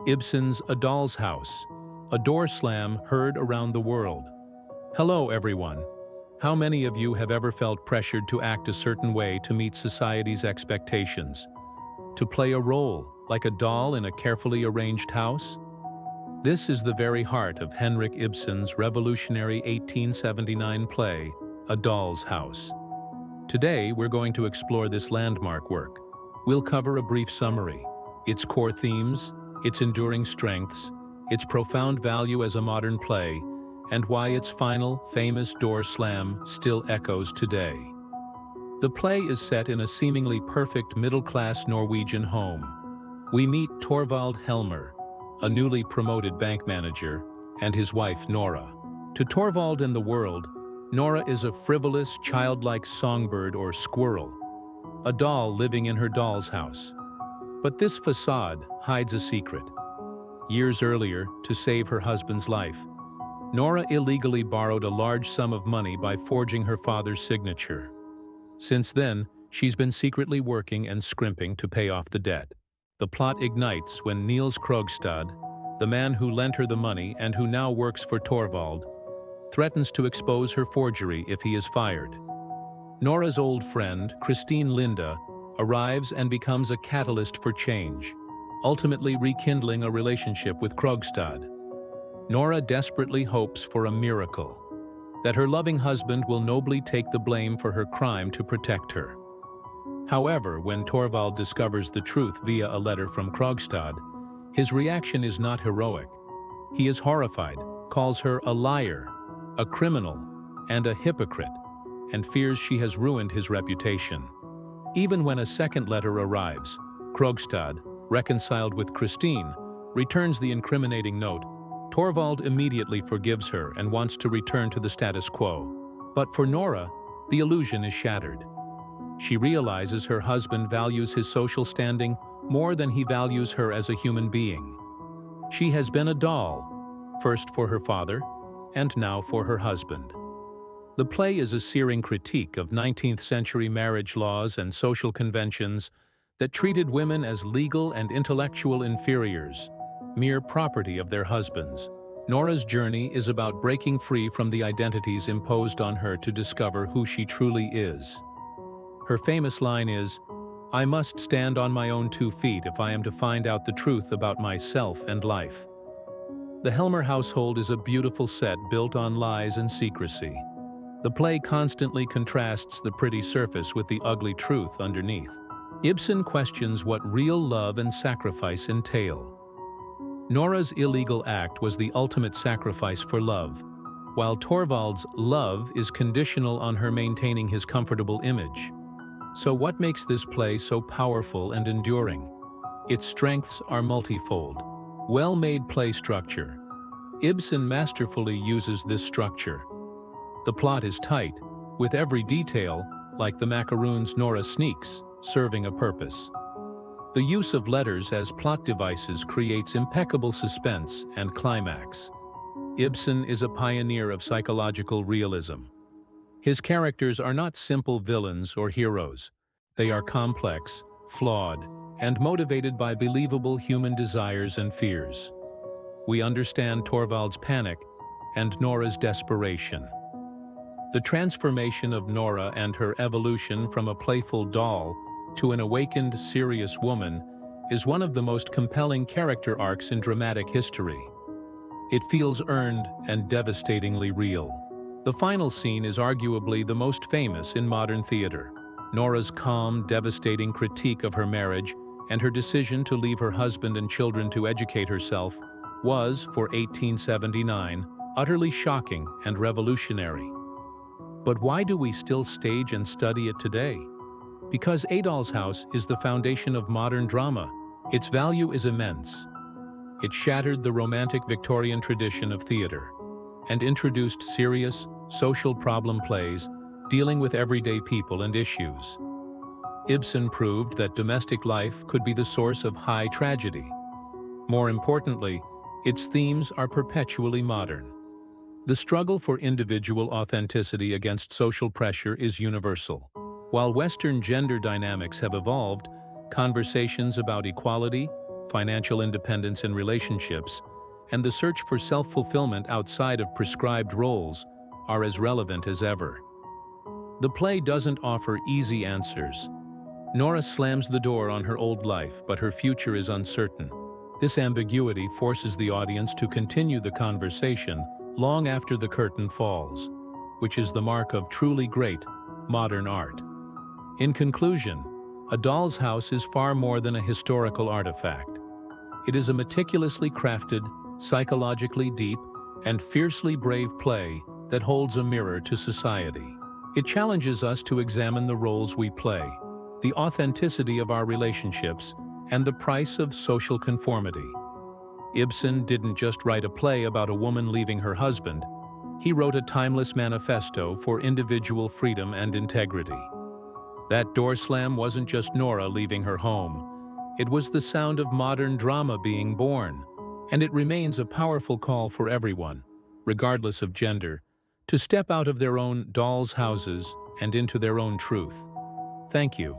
Ibsen's A Doll's House, a door slam heard around the world. Hello, everyone. How many of you have ever felt pressured to act a certain way to meet society's expectations? To play a role, like a doll in a carefully arranged house? This is the very heart of Henrik Ibsen's revolutionary 1879 play, A Doll's House. Today, we're going to explore this landmark work. We'll cover a brief summary, its core themes, its enduring strengths, its profound value as a modern play, and why its final, famous door slam still echoes today. The play is set in a seemingly perfect middle-class Norwegian home. We meet Torvald Helmer, a newly promoted bank manager, and his wife Nora. To Torvald and the world, Nora is a frivolous, childlike songbird or squirrel, a doll living in her doll's house. But this facade hides a secret. Years earlier, to save her husband's life, Nora illegally borrowed a large sum of money by forging her father's signature. Since then, she's been secretly working and scrimping to pay off the debt. The plot ignites when Niels Krogstad, the man who lent her the money and who now works for Torvald, threatens to expose her forgery if he is fired. Nora's old friend, Christine Linda, arrives and becomes a catalyst for change, ultimately rekindling a relationship with Krogstad. Nora desperately hopes for a miracle, that her loving husband will nobly take the blame for her crime to protect her. However, when Torvald discovers the truth via a letter from Krogstad, his reaction is not heroic. He is horrified, calls her a liar, a criminal, and a hypocrite, and fears she has ruined his reputation. Even when a second letter arrives, Krogstad, reconciled with Christine, returns the incriminating note. Torvald immediately forgives her and wants to return to the status quo. But for Nora, the illusion is shattered. She realizes her husband values his social standing more than he values her as a human being. She has been a doll, first for her father, and now for her husband. The play is a searing critique of 19th-century marriage laws and social conventions that treated women as legal and intellectual inferiors, mere property of their husbands. Nora's journey is about breaking free from the identities imposed on her to discover who she truly is. Her famous line is, "I must stand on my own 2 feet if I am to find out the truth about myself and life." The Helmer household is a beautiful set built on lies and secrecy. The play constantly contrasts the pretty surface with the ugly truth underneath. Ibsen questions what real love and sacrifice entail. Nora's illegal act was the ultimate sacrifice for love, while Torvald's love is conditional on her maintaining his comfortable image. So what makes this play so powerful and enduring? Its strengths are multifold. Well-made play structure. Ibsen masterfully uses this structure. The plot is tight, with every detail, like the macaroons Nora sneaks, serving a purpose. The use of letters as plot devices creates impeccable suspense and climax. Ibsen is a pioneer of psychological realism. His characters are not simple villains or heroes. They are complex, flawed, and motivated by believable human desires and fears. We understand Torvald's panic and Nora's desperation. The transformation of Nora and her evolution from a playful doll to an awakened, serious woman is one of the most compelling character arcs in dramatic history. It feels earned and devastatingly real. The final scene is arguably the most famous in modern theater. Nora's calm, devastating critique of her marriage and her decision to leave her husband and children to educate herself was, for 1879, utterly shocking and revolutionary. But why do we still stage and study it today? Because A Doll's House is the foundation of modern drama. Its value is immense. It shattered the romantic Victorian tradition of theater and introduced serious, social problem plays dealing with everyday people and issues. Ibsen proved that domestic life could be the source of high tragedy. More importantly, its themes are perpetually modern. The struggle for individual authenticity against social pressure is universal. While Western gender dynamics have evolved, conversations about equality, financial independence in relationships, and the search for self-fulfillment outside of prescribed roles are as relevant as ever. The play doesn't offer easy answers. Nora slams the door on her old life, but her future is uncertain. This ambiguity forces the audience to continue the conversation long after the curtain falls, which is the mark of truly great modern art. In conclusion, A Doll's House is far more than a historical artifact. It is a meticulously crafted, psychologically deep, and fiercely brave play that holds a mirror to society. It challenges us to examine the roles we play, the authenticity of our relationships, and the price of social conformity. Ibsen didn't just write a play about a woman leaving her husband. He wrote a timeless manifesto for individual freedom and integrity. That door slam wasn't just Nora leaving her home. It was the sound of modern drama being born, and it remains a powerful call for everyone, regardless of gender, to step out of their own dolls' houses and into their own truth. Thank you.